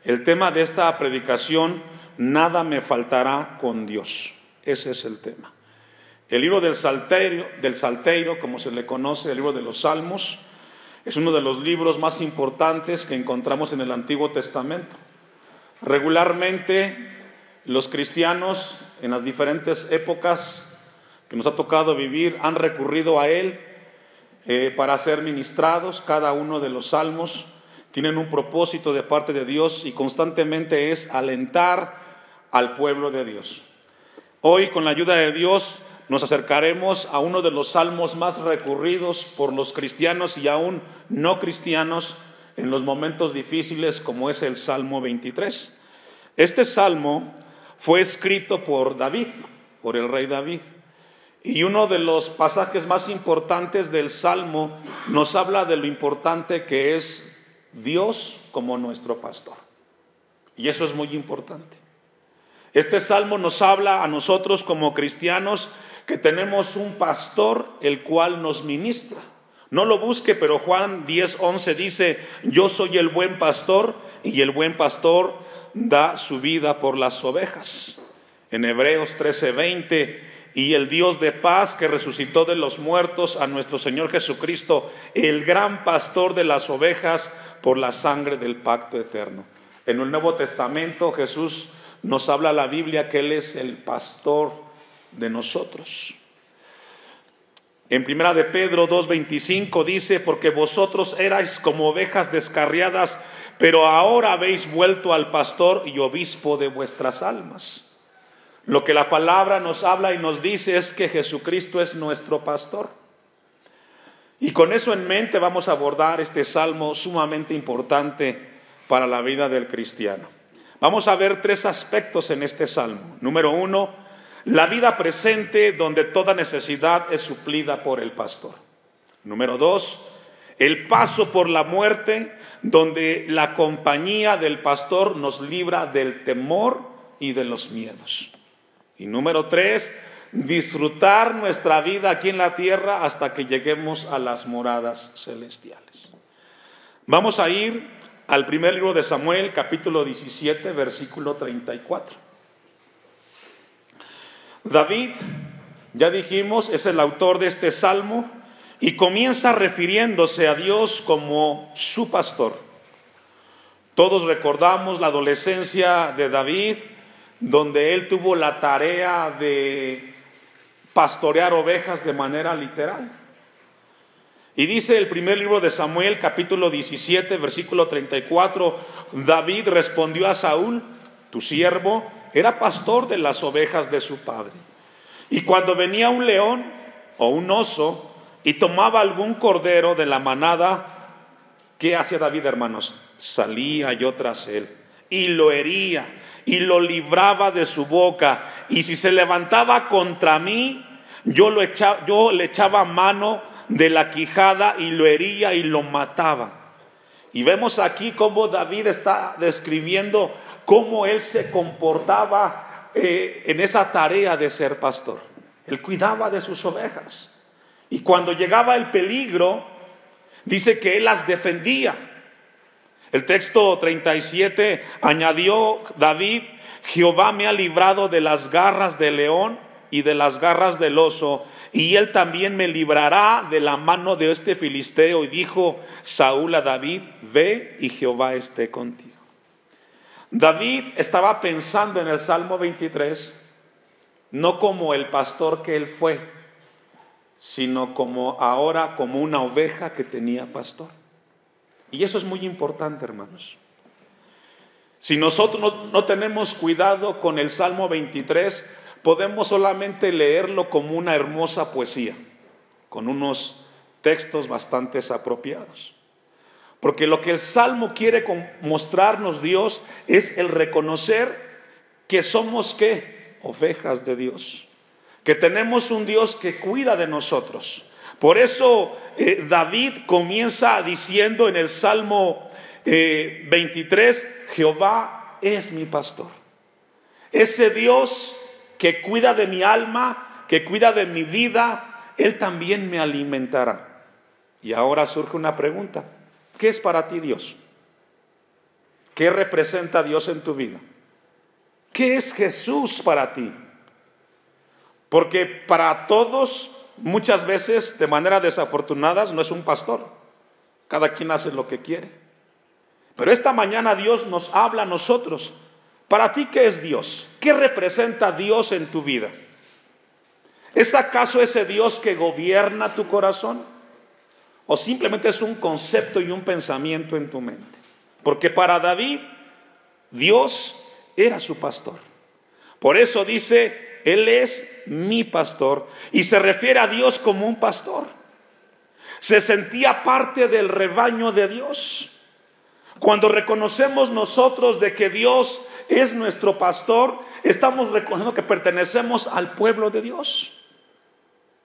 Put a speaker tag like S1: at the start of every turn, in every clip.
S1: El tema de esta predicación: nada me faltará con Dios. Ese es el tema. El libro del Salterio, como se le conoce, el libro de los Salmos, es uno de los libros más importantes que encontramos en el Antiguo Testamento. Regularmente los cristianos en las diferentes épocas que nos ha tocado vivir han recurrido a él para ser ministrados. Cada uno de los salmos tienen un propósito de parte de Dios y constantemente es alentar al pueblo de Dios. Hoy, con la ayuda de Dios, nos acercaremos a uno de los salmos más recurridos por los cristianos y aún no cristianos en los momentos difíciles, como es el Salmo 23. Este salmo fue escrito por David, por el rey David. Y uno de los pasajes más importantes del salmo nos habla de lo importante que es Dios como nuestro pastor. Y eso es muy importante. Este salmo nos habla a nosotros como cristianos que tenemos un pastor el cual nos ministra. No lo busque, pero Juan 10:11 dice: yo soy el buen pastor y el buen pastor da su vida por las ovejas. En Hebreos 13:20: y el Dios de paz, que resucitó de los muertos a nuestro Señor Jesucristo, el gran pastor de las ovejas, por la sangre del pacto eterno. En el Nuevo Testamento Jesús nos habla la Biblia que Él es el pastor de nosotros. En primera de Pedro 2:25 dice: porque vosotros erais como ovejas descarriadas, pero ahora habéis vuelto al pastor y obispo de vuestras almas. Lo que la palabra nos habla y nos dice es que Jesucristo es nuestro pastor. Y con eso en mente vamos a abordar este salmo sumamente importante para la vida del cristiano. Vamos a ver tres aspectos en este salmo. Número 1, la vida presente, donde toda necesidad es suplida por el pastor. Número 2, el paso por la muerte, donde la compañía del pastor nos libra del temor y de los miedos. Y número 3, disfrutar nuestra vida aquí en la tierra hasta que lleguemos a las moradas celestiales. Vamos a ir al primer libro de Samuel, capítulo 17, versículo 34. David, ya dijimos, es el autor de este salmo y comienza refiriéndose a Dios como su pastor. Todos recordamos la adolescencia de David, donde él tuvo la tarea de pastorear ovejas de manera literal. Y dice el primer libro de Samuel, capítulo 17, versículo 34, David respondió a Saúl: tu siervo era pastor de las ovejas de su padre. Y cuando venía un león o un oso y tomaba algún cordero de la manada, ¿qué hacía David, hermanos? Salía yo tras él y lo hería y lo libraba de su boca. Y si se levantaba contra mí, yo le echaba mano de la quijada y lo hería y lo mataba. Y vemos aquí cómo David está describiendo cómo él se comportaba en esa tarea de ser pastor. Él cuidaba de sus ovejas. Y cuando llegaba el peligro, dice que él las defendía. El texto 37 añadió David: Jehová me ha librado de las garras del león y de las garras del oso, y él también me librará de la mano de este filisteo. Y dijo Saúl a David: ve y Jehová esté contigo. David estaba pensando en el Salmo 23, no como el pastor que él fue, sino como ahora como una oveja que tenía pastor. Y eso es muy importante, hermanos. Si nosotros no tenemos cuidado con el Salmo 23, podemos solamente leerlo como una hermosa poesía, con unos textos bastante apropiados. Porque lo que el Salmo quiere mostrarnos Dios es el reconocer que somos ¿qué? Ovejas de Dios. Que tenemos un Dios que cuida de nosotros. Por eso David comienza diciendo en el Salmo 23, Jehová es mi pastor. Ese Dios que cuida de mi alma, que cuida de mi vida, Él también me alimentará. Y ahora surge una pregunta: ¿qué es para ti Dios? ¿qué representa Dios en tu vida? ¿Qué es Jesús para ti? Porque para todos, muchas veces, de manera desafortunada, no es un pastor. Cada quien hace lo que quiere. Pero esta mañana Dios nos habla a nosotros. ¿Para ti qué es Dios? ¿Qué representa Dios en tu vida? ¿Es acaso ese Dios que gobierna tu corazón? ¿O simplemente es un concepto y un pensamiento en tu mente? Porque para David, Dios era su pastor. Por eso dice, Él es mi pastor. Y se refiere a Dios como un pastor. Se sentía parte del rebaño de Dios. Cuando reconocemos nosotros de que Dios es nuestro pastor, estamos reconociendo que pertenecemos al pueblo de Dios.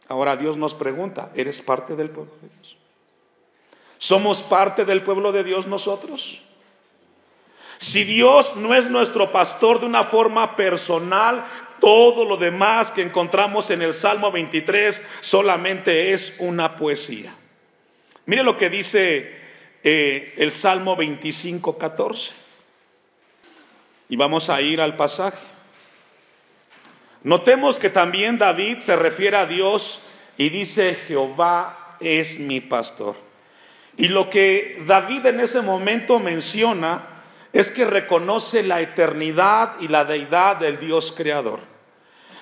S1: Ahora Dios nos pregunta, ¿eres parte del pueblo de Dios? ¿Somos parte del pueblo de Dios nosotros? Si Dios no es nuestro pastor de una forma personal, todo lo demás que encontramos en el Salmo 23 solamente es una poesía. Mire lo que dice el Salmo 25:14. Y vamos a ir al pasaje. Notemos que también David se refiere a Dios y dice, Jehová es mi pastor. Y lo que David en ese momento menciona es que reconoce la eternidad y la deidad del Dios creador.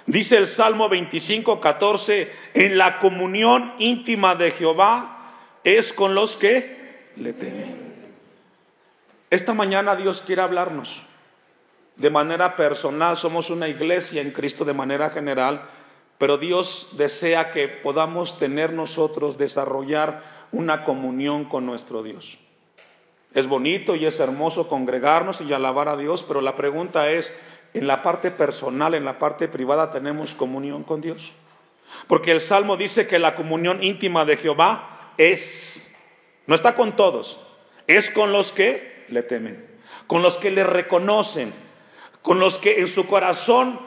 S1: Dice el Salmo 25:14, en la comunión íntima de Jehová es con los que le temen. Esta mañana Dios quiere hablarnos de manera personal. Somos una iglesia en Cristo de manera general, pero Dios desea que podamos tener nosotros, desarrollar una comunión con nuestro Dios. Es bonito y es hermoso congregarnos y alabar a Dios, pero la pregunta es, en la parte personal, en la parte privada, ¿tenemos comunión con Dios? Porque el Salmo dice que la comunión íntima de Jehová no está con todos, es con los que le temen, con los que le reconocen, con los que en su corazón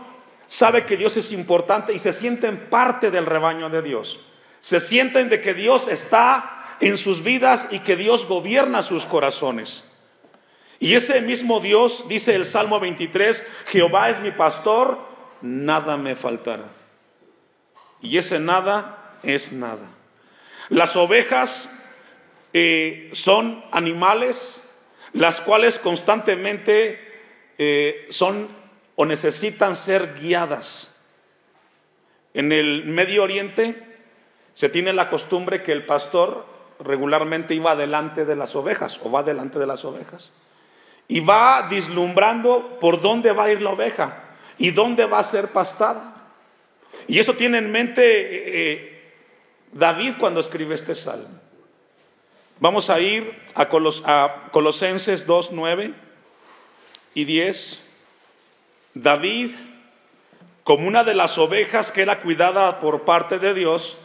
S1: sabe que Dios es importante y se sienten parte del rebaño de Dios. Se sienten de que Dios está en sus vidas y que Dios gobierna sus corazones. Y ese mismo Dios, dice el Salmo 23, Jehová es mi pastor, nada me faltará. Y ese nada es nada. Las ovejas son animales las cuales constantemente son o necesitan ser guiadas. En el Medio Oriente se tiene la costumbre que el pastor regularmente iba delante de las ovejas o va delante de las ovejas y va vislumbrando por dónde va a ir la oveja y dónde va a ser pastada. Y eso tiene en mente David cuando escribe este salmo. Vamos a ir a Colosenses 2, 9 y 10. David, como una de las ovejas que era cuidada por parte de Dios,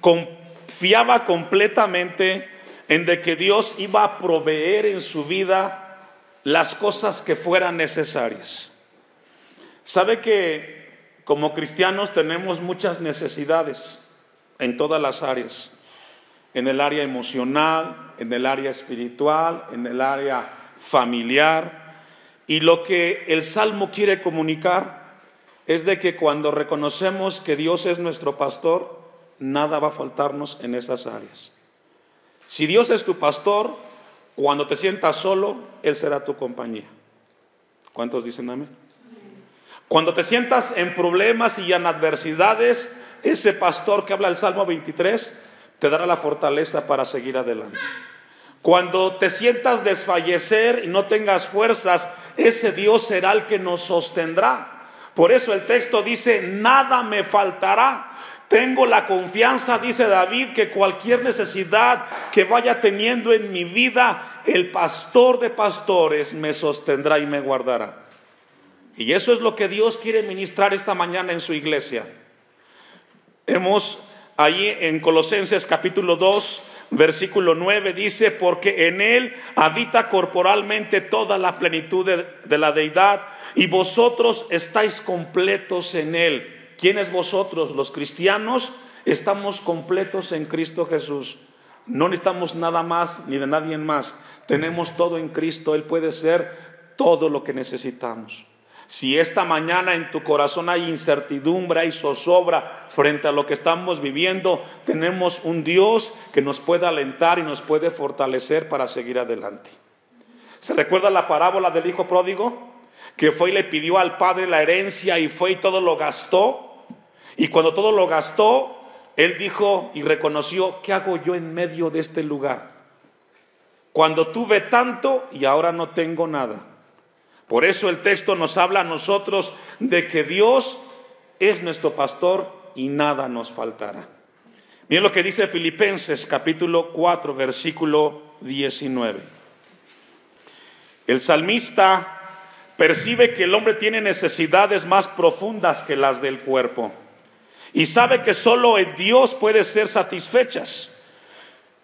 S1: confiaba completamente en de que Dios iba a proveer en su vida las cosas que fueran necesarias. Sabe que como cristianos tenemos muchas necesidades en todas las áreas, en el área emocional, en el área espiritual, en el área familiar. Y lo que el Salmo quiere comunicar es de que cuando reconocemos que Dios es nuestro pastor, nada va a faltarnos en esas áreas. Si Dios es tu pastor, cuando te sientas solo, Él será tu compañía. ¿Cuántos dicen amén? Cuando te sientas en problemas y en adversidades, ese pastor que habla el Salmo 23 te dará la fortaleza para seguir adelante. Cuando te sientas desfallecer y no tengas fuerzas, ese Dios será el que nos sostendrá. Por eso el texto dice, nada me faltará. Tengo la confianza, dice David, que cualquier necesidad que vaya teniendo en mi vida, el pastor de pastores me sostendrá y me guardará. Y eso es lo que Dios quiere ministrar esta mañana en su iglesia. Allí en Colosenses capítulo 2, versículo 9 dice, porque en Él habita corporalmente toda la plenitud de la deidad y vosotros estáis completos en Él. ¿Quiénes vosotros? Los cristianos estamos completos en Cristo Jesús. No necesitamos nada más ni de nadie más. Tenemos todo en Cristo. Él puede ser todo lo que necesitamos. Si esta mañana en tu corazón hay incertidumbre, hay zozobra frente a lo que estamos viviendo, tenemos un Dios que nos puede alentar y nos puede fortalecer para seguir adelante. ¿Se recuerda la parábola del hijo pródigo? Que fue y le pidió al padre la herencia y fue y todo lo gastó. Y cuando todo lo gastó, él dijo y reconoció: ¿qué hago yo en medio de este lugar? Cuando tuve tanto y ahora no tengo nada. Por eso el texto nos habla a nosotros de que Dios es nuestro pastor y nada nos faltará. Miren lo que dice Filipenses capítulo 4 versículo 19. El salmista percibe que el hombre tiene necesidades más profundas que las del cuerpo y sabe que solo en Dios puede ser satisfechas.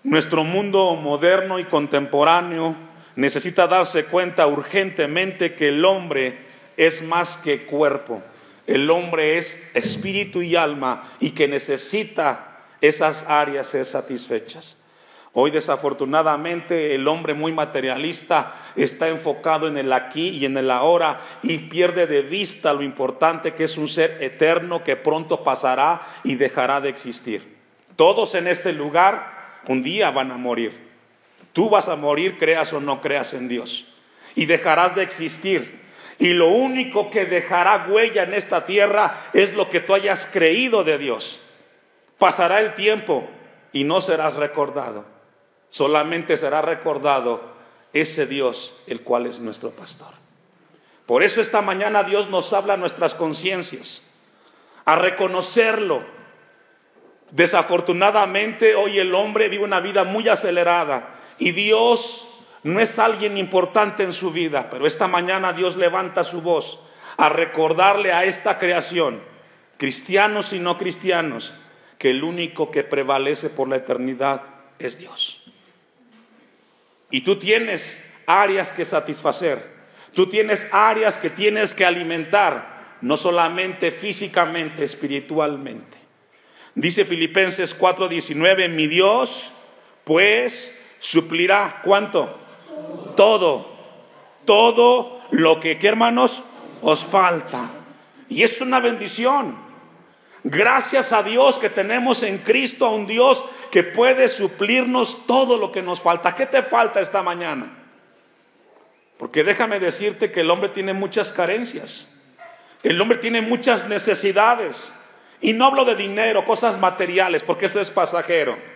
S1: Nuestro mundo moderno y contemporáneo necesita darse cuenta urgentemente que el hombre es más que cuerpo. El hombre es espíritu y alma y que necesita esas áreas ser satisfechas. Hoy desafortunadamente el hombre muy materialista está enfocado en el aquí y en el ahora y pierde de vista lo importante que es un ser eterno que pronto pasará y dejará de existir. Todos en este lugar un día van a morir. Tú vas a morir, creas o no creas en Dios, y dejarás de existir. Y lo único que dejará huella en esta tierra es lo que tú hayas creído de Dios. Pasará el tiempo y no serás recordado. Solamente será recordado ese Dios, el cual es nuestro pastor. Por eso esta mañana Dios nos habla a nuestras conciencias, a reconocerlo. Desafortunadamente hoy el hombre vive una vida muy acelerada. Y Dios no es alguien importante en su vida, pero esta mañana Dios levanta su voz a recordarle a esta creación, cristianos y no cristianos, que el único que prevalece por la eternidad es Dios. Y tú tienes áreas que satisfacer, tú tienes áreas que tienes que alimentar, no solamente físicamente, espiritualmente. Dice Filipenses 4:19, mi Dios pues suplirá, ¿cuánto? Todo lo que, ¿qué hermanos? Os falta. Y es una bendición. Gracias a Dios que tenemos en Cristo a un Dios que puede suplirnos todo lo que nos falta. ¿Qué te falta esta mañana? Porque déjame decirte que el hombre tiene muchas carencias. El hombre tiene muchas necesidades. Y no hablo de dinero, cosas materiales, porque eso es pasajero.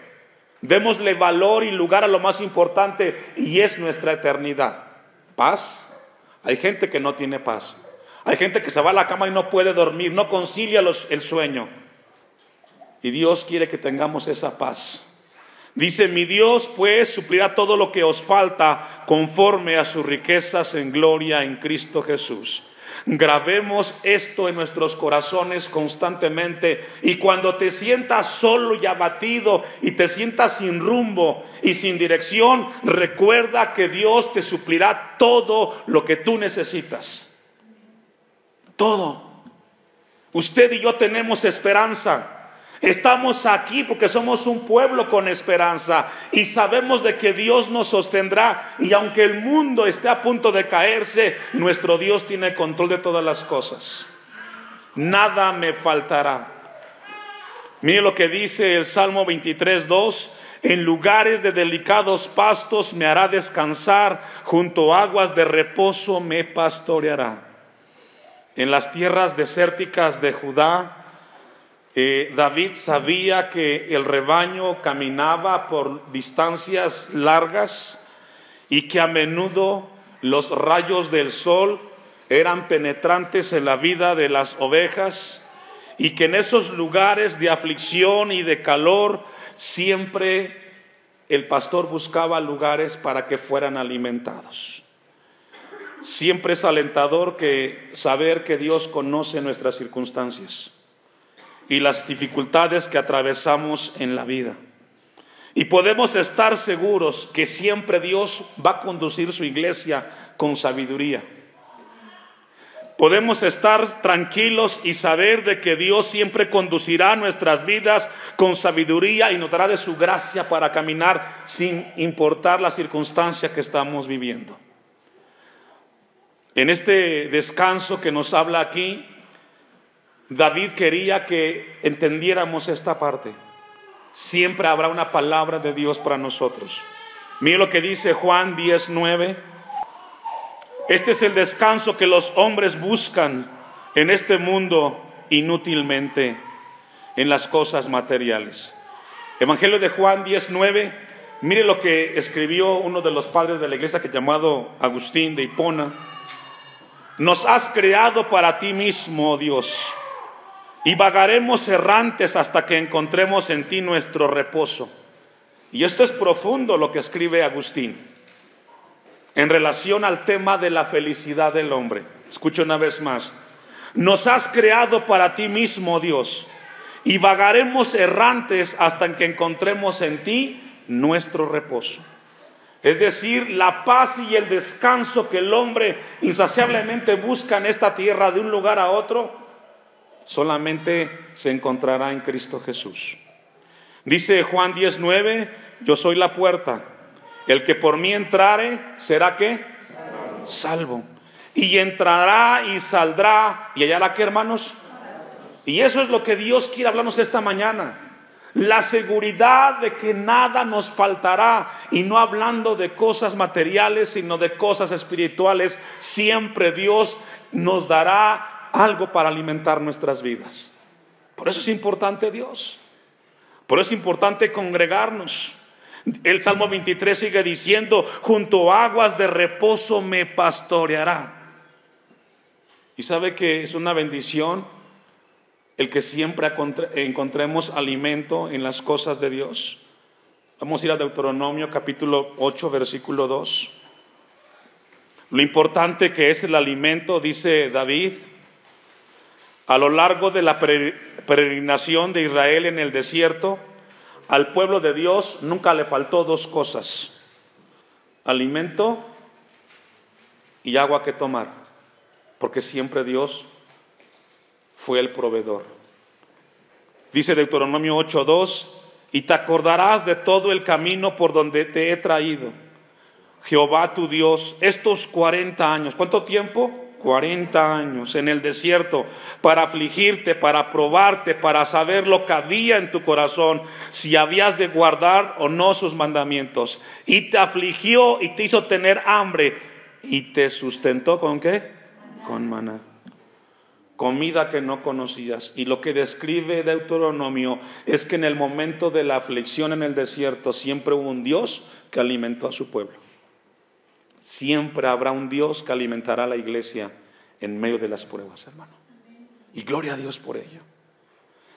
S1: Démosle valor y lugar a lo más importante y es nuestra eternidad. Paz. Hay gente que no tiene paz. Hay gente que se va a la cama y no puede dormir, no concilia el sueño. Y Dios quiere que tengamos esa paz. Dice, mi Dios pues suplirá todo lo que os falta conforme a sus riquezas en gloria en Cristo Jesús. Grabemos esto en nuestros corazones constantemente y cuando te sientas solo y abatido y te sientas sin rumbo y sin dirección, recuerda que Dios te suplirá todo lo que tú necesitas. Todo. Usted y yo tenemos esperanza. Estamos aquí porque somos un pueblo con esperanza y sabemos de que Dios nos sostendrá, y aunque el mundo esté a punto de caerse, nuestro Dios tiene control de todas las cosas. Nada me faltará. Mire lo que dice el Salmo 23:2: en lugares de delicados pastos me hará descansar, junto a aguas de reposo me pastoreará. En las tierras desérticas de Judá, David sabía que el rebaño caminaba por distancias largas y que a menudo los rayos del sol eran penetrantes en la vida de las ovejas y que en esos lugares de aflicción y de calor siempre el pastor buscaba lugares para que fueran alimentados. Siempre es alentador saber que Dios conoce nuestras circunstancias y las dificultades que atravesamos en la vida. Y podemos estar seguros que siempre Dios va a conducir su iglesia con sabiduría. Podemos estar tranquilos y saber de que Dios siempre conducirá nuestras vidas con sabiduría y nos dará de su gracia para caminar sin importar la circunstancia que estamos viviendo. En este descanso que nos habla aquí, David quería que entendiéramos esta parte. Siempre habrá una palabra de Dios para nosotros. Mire lo que dice Juan 10:9. Este es el descanso que los hombres buscan en este mundo inútilmente, en las cosas materiales. Evangelio de Juan 10:9. Mire lo que escribió uno de los padres de la iglesia, que llamado Agustín de Hipona. Nos has creado para ti mismo, oh Dios, y vagaremos errantes hasta que encontremos en ti nuestro reposo. Y esto es profundo lo que escribe Agustín en relación al tema de la felicidad del hombre. Escucha una vez más. Nos has creado para ti mismo, oh Dios, y vagaremos errantes hasta que encontremos en ti nuestro reposo. Es decir, la paz y el descanso que el hombre insaciablemente busca en esta tierra de un lugar a otro, solamente se encontrará en Cristo Jesús. Dice Juan 10:9, yo soy la puerta, el que por mí entrare, ¿será qué? Salvo. Y entrará y saldrá, ¿y hallará qué, hermanos? Y eso es lo que Dios quiere hablarnos esta mañana. La seguridad de que nada nos faltará, y no hablando de cosas materiales, sino de cosas espirituales. Siempre Dios nos dará algo para alimentar nuestras vidas. Por eso es importante Dios. Por eso es importante congregarnos. El Salmo 23 sigue diciendo, junto a aguas de reposo me pastoreará. Y sabe que es una bendición el que siempre encontremos alimento en las cosas de Dios. Vamos a ir a Deuteronomio capítulo 8, versículo 2. Lo importante que es el alimento, dice David, a lo largo de la peregrinación de Israel en el desierto, al pueblo de Dios nunca le faltó dos cosas: alimento y agua que tomar, porque siempre Dios fue el proveedor. Dice Deuteronomio 8:2, y te acordarás de todo el camino por donde te he traído, Jehová tu Dios, estos 40 años. ¿Cuánto tiempo? 40 años en el desierto, para afligirte, para probarte, para saber lo que había en tu corazón, si habías de guardar o no sus mandamientos. Y te afligió y te hizo tener hambre, y te sustentó ¿con qué? Con maná, comida que no conocías. Y lo que describe Deuteronomio es que en el momento de la aflicción en el desierto siempre hubo un Dios que alimentó a su pueblo. Siempre habrá un Dios que alimentará a la iglesia en medio de las pruebas, hermano. Y gloria a Dios por ello.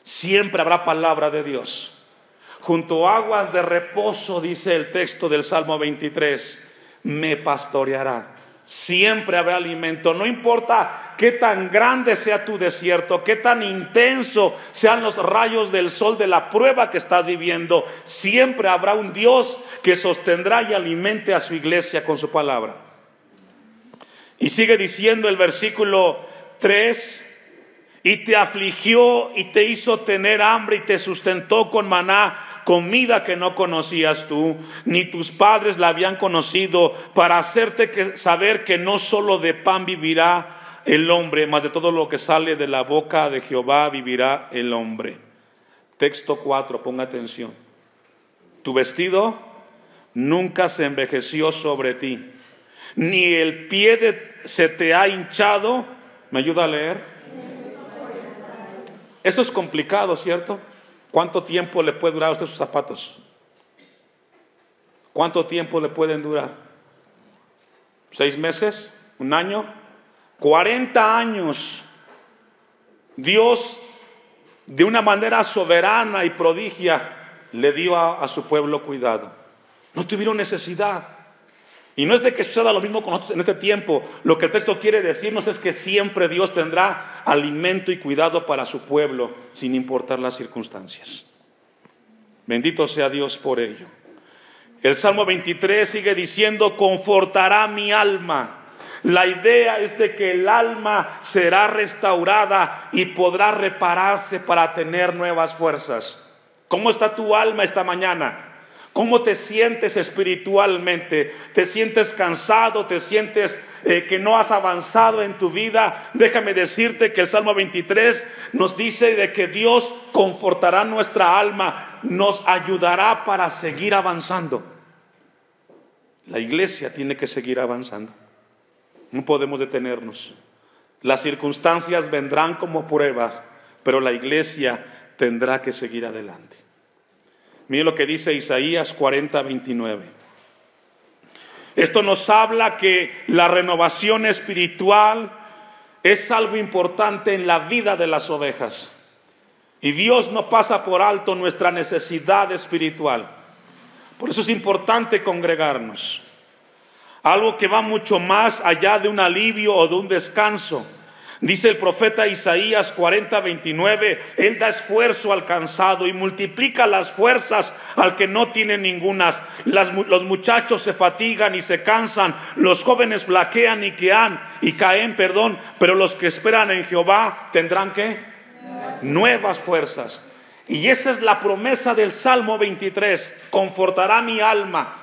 S1: Siempre habrá palabra de Dios. Junto a aguas de reposo, dice el texto del Salmo 23, me pastoreará. Siempre habrá alimento. No importa qué tan grande sea tu desierto, qué tan intenso sean los rayos del sol de la prueba que estás viviendo, siempre habrá un Dios que sostendrá y alimente a su iglesia con su palabra. Y sigue diciendo el versículo 3, y te afligió y te hizo tener hambre y te sustentó con maná, comida que no conocías tú, ni tus padres la habían conocido, para hacerte saber que no solo de pan vivirá el hombre, mas de todo lo que sale de la boca de Jehová vivirá el hombre. Texto 4, ponga atención. Tu vestido nunca se envejeció sobre ti, ni el pie se te ha hinchado. ¿Me ayuda a leer? Eso es complicado, ¿cierto? ¿Cuánto tiempo le puede durar a usted sus zapatos? ¿Cuánto tiempo le pueden durar? ¿6 meses? ¿1 año? 40 años. Dios, de una manera soberana y prodigia, le dio a su pueblo cuidado. No tuvieron necesidad. Y no es de que suceda lo mismo con nosotros en este tiempo. Lo que el texto quiere decirnos es que siempre Dios tendrá alimento y cuidado para su pueblo, sin importar las circunstancias. Bendito sea Dios por ello. El Salmo 23 sigue diciendo, confortará mi alma. La idea es de que el alma será restaurada y podrá repararse para tener nuevas fuerzas. ¿Cómo está tu alma esta mañana? ¿Cómo te sientes espiritualmente? ¿Te sientes cansado? ¿Te sientes que no has avanzado en tu vida, déjame decirte que el Salmo 23 nos dice de que Dios confortará nuestra alma, nos ayudará para seguir avanzando. La iglesia tiene que seguir avanzando. No podemos detenernos. Las circunstancias vendrán como pruebas, pero la iglesia tendrá que seguir adelante. Mire lo que dice Isaías 40:29. Esto nos habla que la renovación espiritual es algo importante en la vida de las ovejas. Y Dios no pasa por alto nuestra necesidad espiritual. Por eso es importante congregarnos. Algo que va mucho más allá de un alivio o de un descanso. Dice el profeta Isaías 40:29, Él da esfuerzo al cansado y multiplica las fuerzas al que no tiene ningunas. Los muchachos se fatigan y se cansan, los jóvenes flaquean y caen, pero los que esperan en Jehová tendrán ¿qué? Nuevas fuerzas. Y esa es la promesa del Salmo 23, confortará mi alma.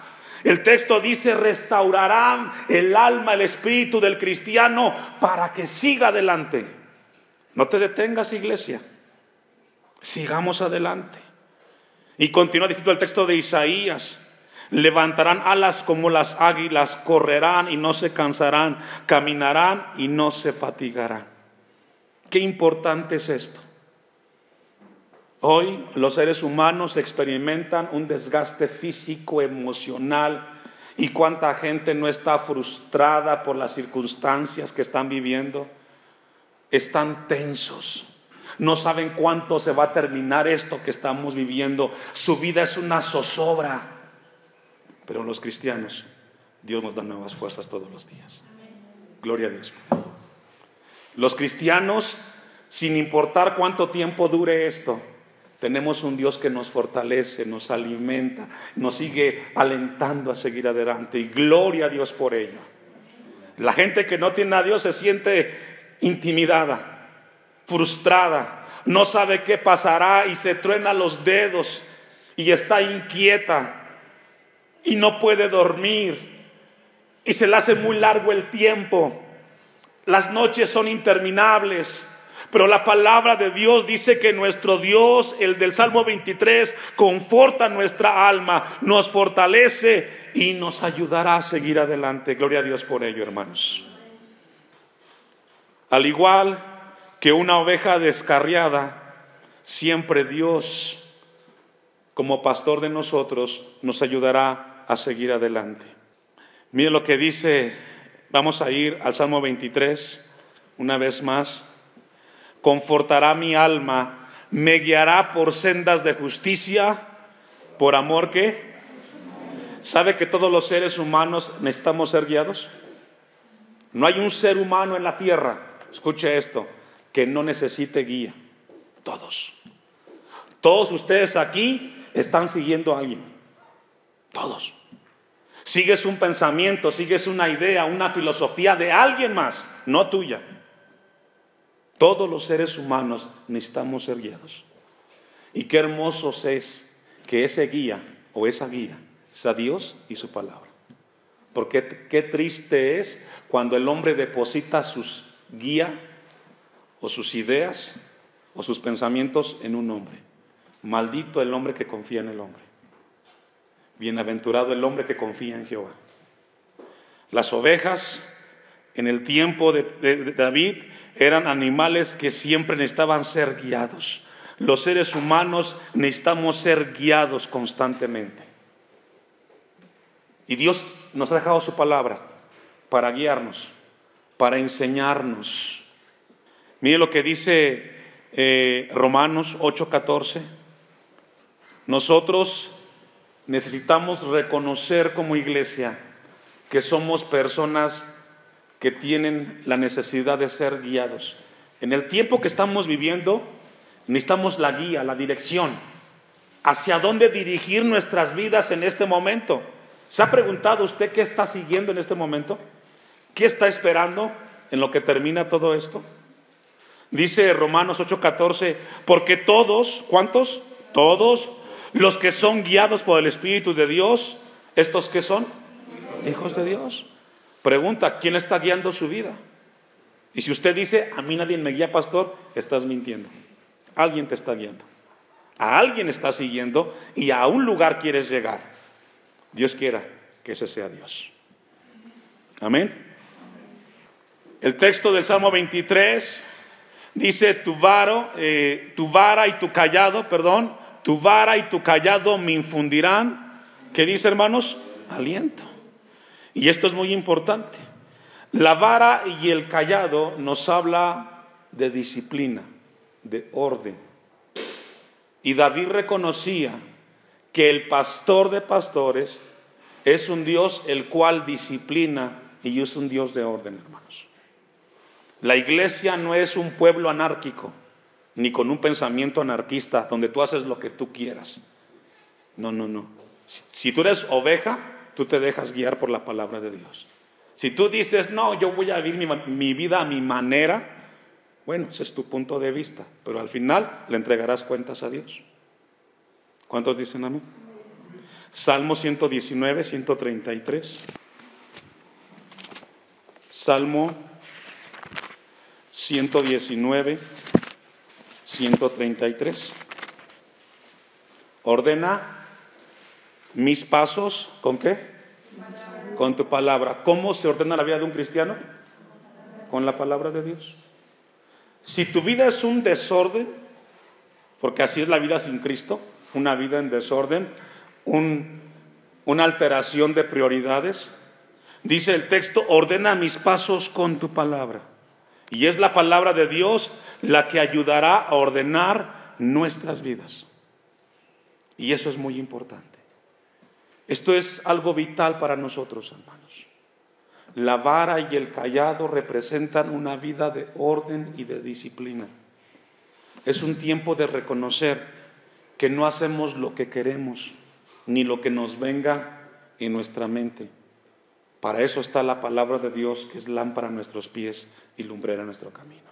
S1: El texto dice, restaurarán el alma, el espíritu del cristiano para que siga adelante. No te detengas, iglesia. Sigamos adelante. Y continúa diciendo el texto de Isaías, levantarán alas como las águilas, correrán y no se cansarán, caminarán y no se fatigarán. Qué importante es esto. Hoy los seres humanos experimentan un desgaste físico, emocional, y cuánta gente no está frustrada por las circunstancias que están viviendo. Están tensos, no saben cuánto se va a terminar esto que estamos viviendo. Su vida es una zozobra. Pero los cristianos, Dios nos da nuevas fuerzas todos los días. Gloria a Dios. Los cristianos, sin importar cuánto tiempo dure esto, tenemos un Dios que nos fortalece, nos alimenta, nos sigue alentando a seguir adelante. Y gloria a Dios por ello. La gente que no tiene a Dios se siente intimidada, frustrada, no sabe qué pasará y se truena los dedos y está inquieta y no puede dormir y se le hace muy largo el tiempo. Las noches son interminables. Pero la palabra de Dios dice que nuestro Dios, el del Salmo 23, conforta nuestra alma, nos fortalece y nos ayudará a seguir adelante. Gloria a Dios por ello, hermanos. Al igual que una oveja descarriada, siempre Dios, como pastor de nosotros, nos ayudará a seguir adelante. Mire lo que dice, vamos a ir al Salmo 23, una vez más. Confortará mi alma, me guiará por sendas de justicia, por amor ¿qué? ¿Sabe que todos los seres humanos necesitamos ser guiados? No hay un ser humano en la tierra, escuche esto, que no necesite guía. Todos ustedes aquí están siguiendo a alguien. Todos. Sigues un pensamiento, sigues una idea, una filosofía de alguien más, no tuya. Todos los seres humanos necesitamos ser guiados. Y qué hermoso es que ese guía o esa guía sea Dios y su palabra. Porque qué triste es cuando el hombre deposita sus guías o sus ideas o sus pensamientos en un hombre. Maldito el hombre que confía en el hombre. Bienaventurado el hombre que confía en Jehová. Las ovejas en el tiempo de David eran animales que siempre necesitaban ser guiados. Los seres humanos necesitamos ser guiados constantemente. Y Dios nos ha dejado su palabra para guiarnos, para enseñarnos. Mire lo que dice Romanos 8:14. Nosotros necesitamos reconocer como iglesia que somos personas que tienen la necesidad de ser guiados. En el tiempo que estamos viviendo, necesitamos la guía, la dirección. ¿Hacia dónde dirigir nuestras vidas en este momento? ¿Se ha preguntado usted qué está siguiendo en este momento? ¿Qué está esperando en lo que termina todo esto? Dice Romanos 8:14, porque todos, ¿cuántos? Todos los que son guiados por el Espíritu de Dios, ¿estos qué son? Hijos de Dios. Pregunta, ¿quién está guiando su vida? Y si usted dice, a mí nadie me guía, pastor, estás mintiendo. Alguien te está guiando. A alguien estás siguiendo y a un lugar quieres llegar. Dios quiera que ese sea Dios. Amén. El texto del Salmo 23 dice, tu vara y tu cayado me infundirán, ¿qué dice, hermanos? Aliento. Y esto es muy importante. La vara y el cayado nos habla de disciplina, de orden. Y David reconocía que el pastor de pastores es un Dios el cual disciplina y es un Dios de orden, hermanos. La iglesia no es un pueblo anárquico, ni con un pensamiento anarquista donde tú haces lo que tú quieras. No. Si tú eres oveja, tú te dejas guiar por la palabra de Dios. Si tú dices, no, yo voy a vivir mi vida a mi manera, bueno, ese es tu punto de vista, pero al final le entregarás cuentas a Dios. ¿Cuántos dicen amén? Salmo 119, 133. Salmo 119, 133. Ordena mis pasos, ¿con qué? Con tu palabra. ¿Cómo se ordena la vida de un cristiano? Con la palabra de Dios. Si tu vida es un desorden, porque así es la vida sin Cristo, una vida en desorden, una alteración de prioridades, dice el texto, ordena mis pasos con tu palabra. Y es la palabra de Dios la que ayudará a ordenar nuestras vidas. Y eso es muy importante. Esto es algo vital para nosotros, hermanos. La vara y el cayado representan una vida de orden y de disciplina. Es un tiempo de reconocer que no hacemos lo que queremos, ni lo que nos venga en nuestra mente. Para eso está la palabra de Dios, que es lámpara a nuestros pies y lumbrera a nuestro camino.